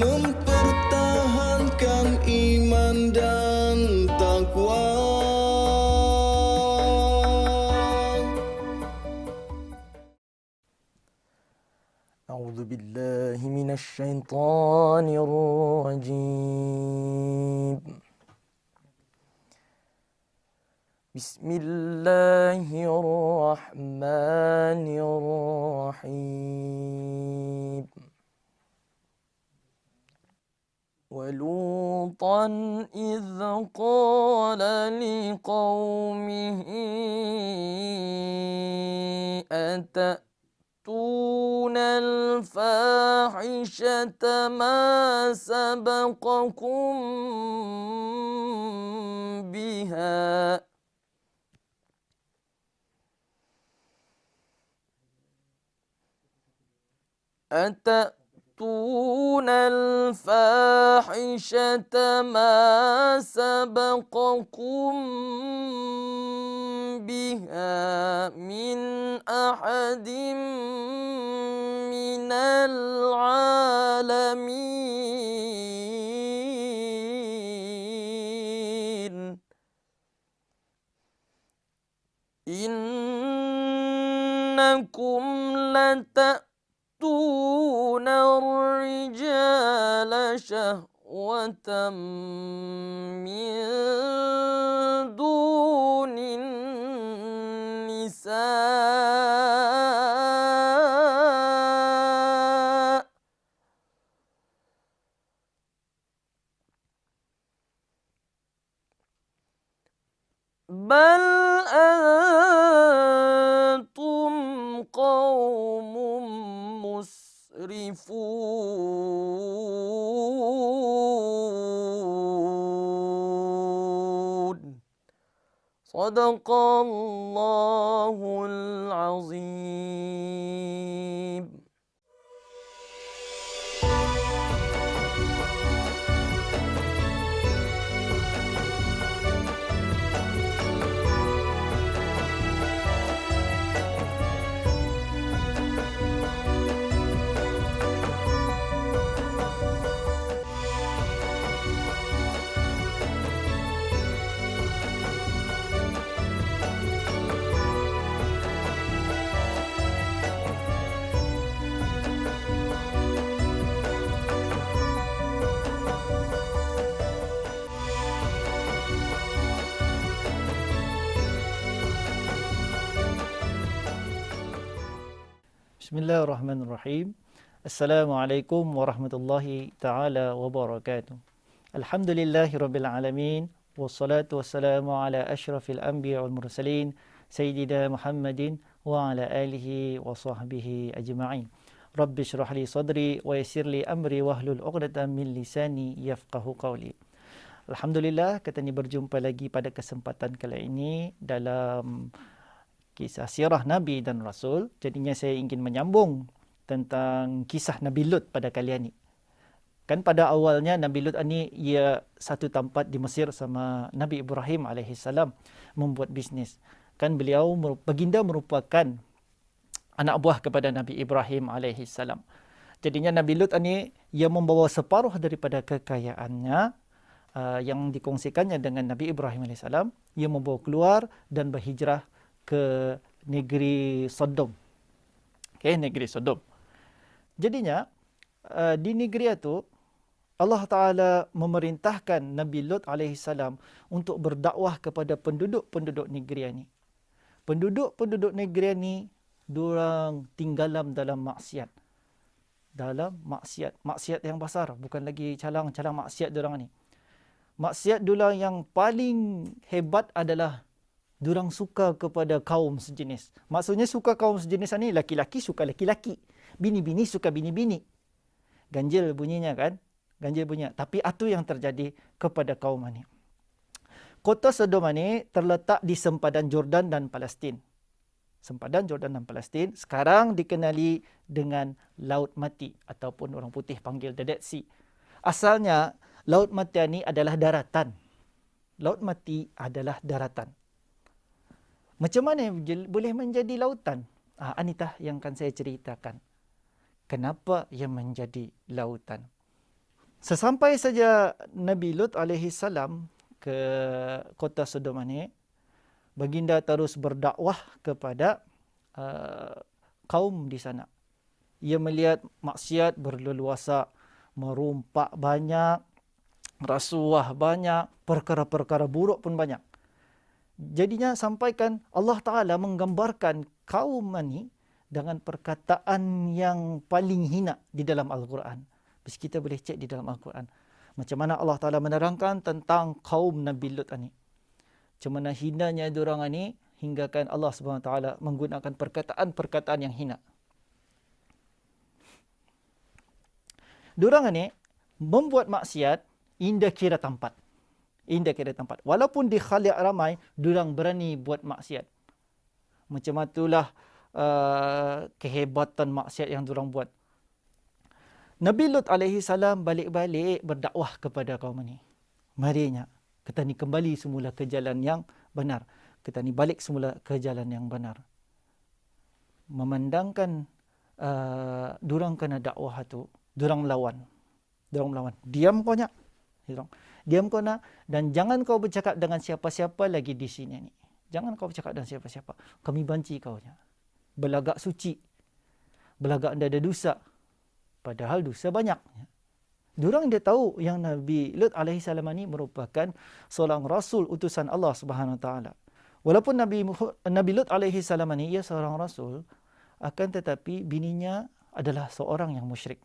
mempertahankan iman dan takwa. A'udzu billahi minasy syaithanir rajim. Bismillahirrahmanirrahim. وَلُوطًا إِذْ قَالَ لِقَوْمِهِ أَتَأْتُونَ الْفَاحِشَةَ مَا سَبَقَكُم بِهَا أتأتون الفاحشة ما سبقكم بها من أحد من العالمين إنكم لتأتون الرجال شهوة من دون النساء بل أنتم قوم مسرفون صدق الله العظيم. Bismillahirrahmanirrahim. Assalamualaikum warahmatullahi taala wabarakatuh. Alhamdulillahirabbil alamin wassalatu wassalamu ala asyrafil anbiya wal mursalin sayyidina Muhammadin wa ala alihi wa sahbihi ajma'in. Rabbi shrah li sadri wa yassir li amri wahlul 'uqdatam min lisani yafqahu qawli. Alhamdulillah, kita ni berjumpa lagi pada kesempatan kali ini dalam kisah sirah Nabi dan Rasul. Jadinya saya ingin menyambung tentang kisah Nabi Lut pada kalian ni. Kan pada awalnya Nabi Lut ni ia satu tempat di Mesir sama Nabi Ibrahim alaihissalam membuat bisnes. Kan beliau baginda merupakan anak buah kepada Nabi Ibrahim alaihissalam. Jadinya Nabi Lut ni ia membawa separuh daripada kekayaannya yang dikongsikannya dengan Nabi Ibrahim alaihissalam. Ia membawa keluar dan berhijrah ke negeri Sodom. Negeri Sodom. Jadinya di negeri itu Allah Ta'ala memerintahkan Nabi Lut alaihissalam untuk berdakwah kepada penduduk-penduduk negeri ini. Penduduk-penduduk negeri ini diorang tinggalam dalam maksiat. Maksiat yang besar, bukan lagi calang-calang maksiat diorang ni. Maksiat diorang yang paling hebat adalah diorang suka kepada kaum sejenis. Maksudnya suka kaum sejenis ni, laki-laki suka laki-laki, bini-bini suka bini-bini. Ganjil bunyinya kan? Ganjil bunyinya. Tapi itu yang terjadi kepada kaum ini. Kota Sodom ini terletak di sempadan Jordan dan Palestin. Sempadan Jordan dan Palestin sekarang dikenali dengan Laut Mati ataupun orang putih panggil The Dead Sea. Asalnya Laut Mati ini adalah daratan. Laut Mati adalah daratan. Macam mana boleh menjadi lautan? Anitah yang akan saya ceritakan. Kenapa ia menjadi lautan? Sesampai saja Nabi Lut alaihi salam ke kota Sodom ini, baginda terus berdakwah kepada kaum di sana. Ia melihat maksiat berleluasa, merumpak banyak, rasuah banyak, perkara-perkara buruk pun banyak. Jadinya sampaikan Allah Ta'ala menggambarkan kaum ini dengan perkataan yang paling hina di dalam Al-Quran. Terus kita boleh cek di dalam Al-Quran. Macam mana Allah Ta'ala menerangkan tentang kaum Nabi Lut ini. Macam mana hinanya diorang ini, hinggakan Allah Subhanahu Wa Ta'ala menggunakan perkataan-perkataan yang hina. Diorang ini membuat maksiat, indah kira tempat. Indah kira tempat. Walaupun di khaliq ramai, diorang berani buat maksiat. Macam itulah kehebatan maksiat yang diorang buat. Nabi Lut alaihi salam balik-balik berdakwah kepada kaum ini. Marinya, kita ni kembali semula ke jalan yang benar. Kita ni balik semula ke jalan yang benar. Memandangkan diorang kena dakwah tu, diorang melawan. Diorang melawan. Diam kau nyak. Diam kau nak, dan jangan kau bercakap dengan siapa-siapa lagi di sini ni. Jangan kau bercakap dengan siapa-siapa. Kami banci kau nya. Belagak suci. Belagak anda ada dosa. Padahal dosa banyak. Diorang dia tahu yang Nabi Lut alaihi salam ini merupakan seorang rasul utusan Allah Subhanahu Wa Taala. Walaupun Nabi Lut alaihi salam ini ia seorang rasul, akan tetapi bininya adalah seorang yang musyrik.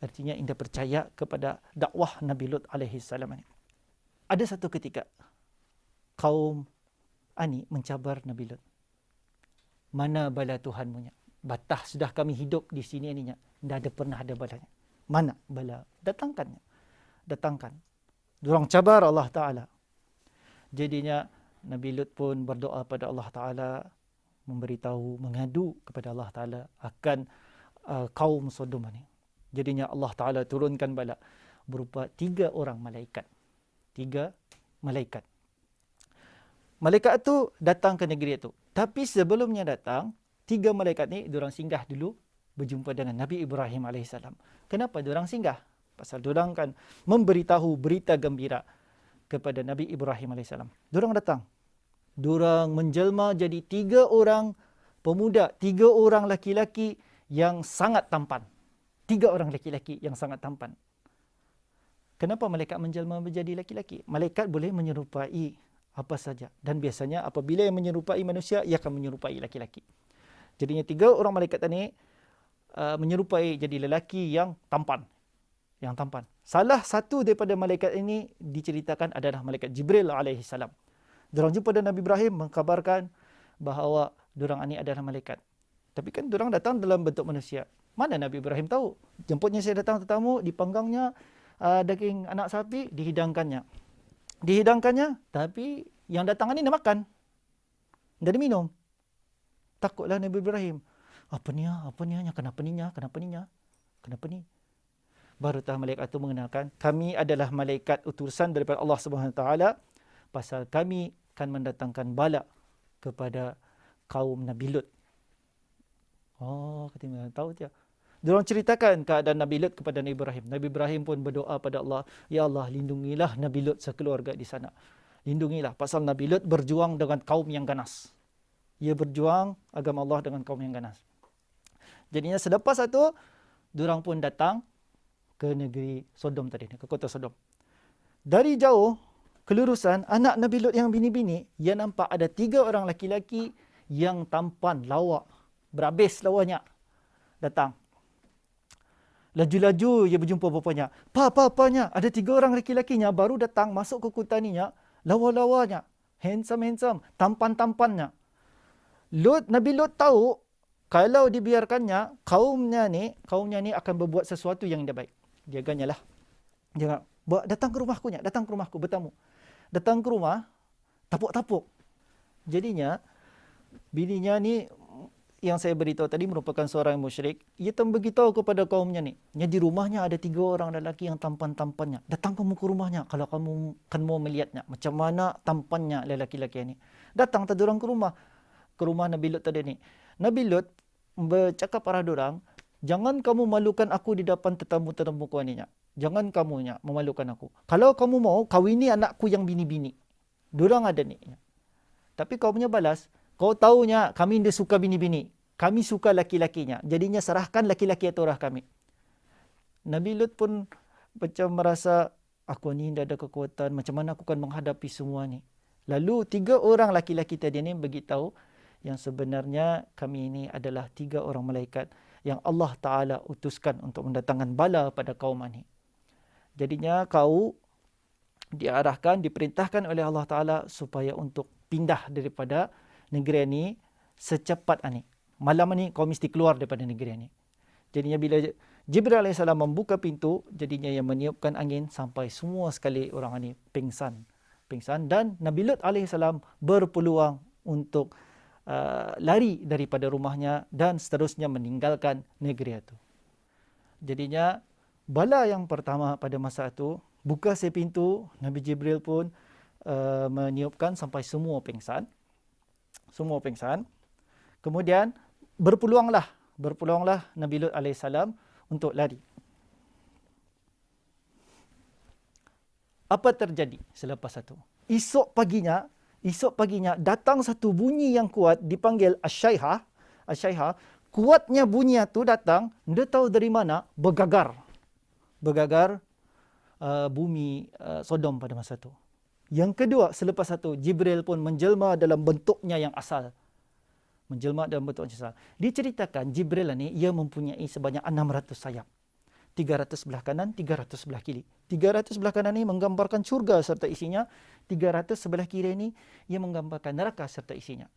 Artinya indah percaya kepada dakwah Nabi Lut alaihi salam ini. Ada satu ketika kaum ani mencabar Nabi Lut. Mana bala Tuhanmu nya? Batah sudah kami hidup di sini ni nya. Tidak ada pernah ada balanya. Mana bala? Datangkannya. Datangkan. Diorang cabar Allah Ta'ala. Jadinya Nabi Lut pun berdoa pada Allah Ta'ala, memberitahu, mengadu kepada Allah Ta'ala akan kaum Sodom ini. Jadinya Allah Ta'ala turunkan bala berupa 3 orang malaikat. 3 malaikat. Malaikat itu datang ke negeri itu. Tapi sebelumnya datang, 3 malaikat ni diorang singgah dulu berjumpa dengan Nabi Ibrahim AS. Kenapa diorang singgah? Pasal diorang kan memberitahu berita gembira kepada Nabi Ibrahim AS. Diorang datang. Diorang menjelma jadi 3 orang pemuda, 3 orang laki-laki yang sangat tampan. 3 orang laki-laki yang sangat tampan. Kenapa malaikat menjelma menjadi laki-laki? Malaikat boleh menyerupai apa saja. Dan biasanya apabila yang menyerupai manusia, ia akan menyerupai laki-laki. Jadinya 3 orang malaikat tadi menyerupai jadi lelaki yang tampan. Yang tampan. Salah satu daripada malaikat ini diceritakan adalah malaikat Jibril alaihissalam. Diorang jumpa dengan Nabi Ibrahim mengkabarkan bahawa diorang ini adalah malaikat. Tapi kan diorang datang dalam bentuk manusia. Mana Nabi Ibrahim tahu? Jemputnya saya datang tetamu, dipanggangnya daging anak sapi, dihidangkannya. Dihidangkannya, tapi yang datang ini nak makan. Dan minum. Takutlah Nabi Ibrahim. Apa ni? Kenapa ni? Kenapa ni? Baru malaikat itu mengenalkan, kami adalah malaikat utusan daripada Allah Subhanahu Wa Taala, pasal kami akan mendatangkan bala kepada kaum Nabi Lut. Oh, kita tahu dia. Diorang ceritakan keadaan Nabi Lut kepada Nabi Ibrahim. Nabi Ibrahim pun berdoa pada Allah, ya Allah, lindungilah Nabi Lut sekeluarga di sana. Lindungilah, pasal Nabi Lut berjuang dengan kaum yang ganas. Ia berjuang agama Allah dengan kaum yang ganas. Jadinya selepas itu, diorang pun datang ke negeri Sodom tadi, ke kota Sodom. Dari jauh, kelurusan, anak Nabi Lut yang bini-bini, ia nampak ada 3 orang laki-laki yang tampan, lawak, berhabis lawanya. Datang. Laju-laju ia berjumpa bapanya. Papanya, ada 3 orang laki-lakinya baru datang masuk ke kota ni, lawa-lawanya, handsome, tampan-tampannya. Nabi Lut tahu kalau dibiarkannya, kaumnya ni akan berbuat sesuatu yang tidak baik. Dia ganyalah. Dia datang ke rumahku, datang ke rumahku bertamu. Datang ke rumah, tapuk-tapuk. Jadinya bininya ni yang saya beritahu tadi merupakan seorang musyrik. Ia beritahu kepada kaumnya ni, di rumahnya ada 3 orang lelaki yang tampan-tampannya. Datang kamu ke rumahnya kalau kamu kan mau melihatnya macam mana tampannya lelaki-lelaki ini. Datang tadi orang ke rumah Nabi Lut tadi ni. Nabi Lut bercakap pada orang, Jangan kamu malukan aku di depan tetamu-tetamuku ni. Jangan kamu memalukan aku. Kalau kamu mau, kawini anakku yang bini-bini. Diorang ada ni. Tapi kau punya balas, kau tahunya kami dia suka bini-bini. Kami suka laki-lakinya. Jadinya serahkan laki-laki atau orang kami. Nabi Lut pun macam merasa, aku ni tidak ada kekuatan. Macam mana aku akan menghadapi semua ni. Lalu 3 orang laki-laki tadi ni beritahu yang sebenarnya kami ini adalah 3 orang malaikat yang Allah Ta'ala utuskan untuk mendatangkan bala pada kaum ini. Jadinya kau diarahkan, diperintahkan oleh Allah Ta'ala supaya untuk pindah daripada negeri ini secepat ini. Malam ini kau mesti keluar daripada negeri ini. Jadinya bila Jibril AS membuka pintu, jadinya yang meniupkan angin sampai semua sekali orang ini pingsan. Dan Nabi Lut AS berpeluang untuk lari daripada rumahnya dan seterusnya meninggalkan negeri itu. Jadinya bala yang pertama pada masa itu, buka pintu, Nabi Jibril pun meniupkan sampai semua pingsan. Kemudian berpeluanglah Nabi Lut AS untuk lari. Apa terjadi selepas itu? Esok paginya datang satu bunyi yang kuat dipanggil Asyaiha. Kuatnya bunyi itu datang, dia tahu dari mana, bergagar bumi Sodom pada masa itu. Yang kedua, selepas itu Jibril pun menjelma dalam bentuknya yang asal. Diceritakan Jibril ni ia mempunyai sebanyak 600 sayap. 300 sebelah kanan, 300 sebelah kiri. 300 sebelah kanan ni menggambarkan syurga serta isinya. 300 sebelah kiri ni ia menggambarkan neraka serta isinya.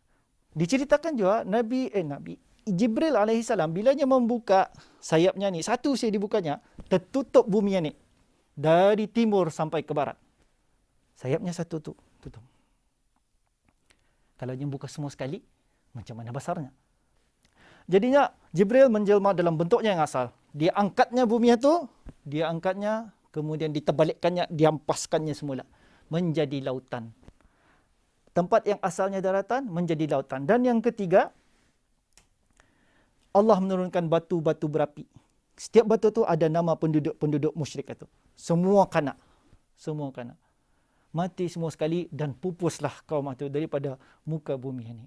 Diceritakan juga Nabi Jibril alaihissalam bilanya membuka sayapnya ni, satu saya dibukanya, tertutup bumi ni dari timur sampai ke barat. Sayapnya satu tutup. Kalau dia buka semua sekali, macam mana besarnya? Jadinya Jibril menjelma dalam bentuknya yang asal. Dia angkatnya bumi itu, kemudian diterbalikkannya, diampaskannya semula menjadi lautan. Tempat yang asalnya daratan menjadi lautan. Dan yang ketiga, Allah menurunkan batu-batu berapi. Setiap batu itu ada nama penduduk musyrik itu. Semua kena. Mati semua sekali dan pupuslah kaum itu daripada muka bumi ini.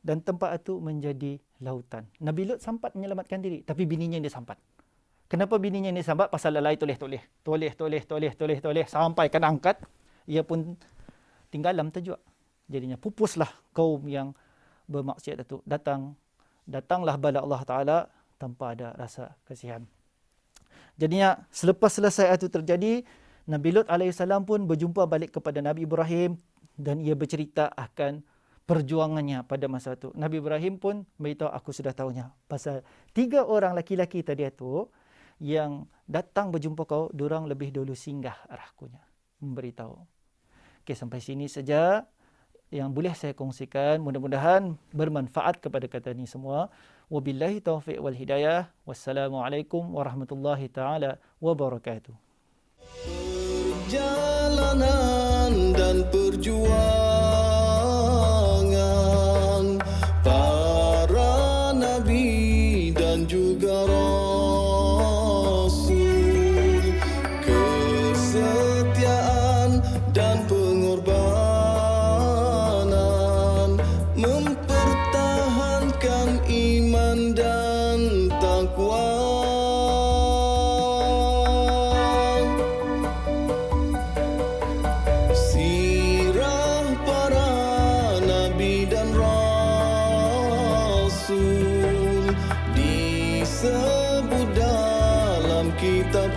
Dan tempat itu menjadi lautan. Nabi Lut sempat menyelamatkan diri, tapi bininya dia sampat. Kenapa bininya dia sampat? Pasal lalai toleh sampai kena angkat, ia pun tinggal dalam terjuak. Jadinya pupuslah kaum yang bermaksiat itu. Datanglah bala Allah Ta'ala tanpa ada rasa kasihan. Jadinya selepas selesai itu terjadi, Nabi Lut AS pun berjumpa balik kepada Nabi Ibrahim dan ia bercerita akan perjuangannya pada masa itu. Nabi Ibrahim pun beritahu, aku sudah tahunya. Pasal 3 orang laki-laki tadi itu yang datang berjumpa kau, diorang lebih dulu singgah arahkunya. Memberitahu. Okey, sampai sini saja yang boleh saya kongsikan. Mudah-mudahan bermanfaat kepada kita ni semua. Wabillahi taufiq wal hidayah. Wassalamualaikum warahmatullahi taala wabarakatuh. Perjalanan dan perjuangan para nabi dan juga rasul, kesetiaan dan pengorbanan, mempertahankan iman dan takwa. Disebut dalam kitab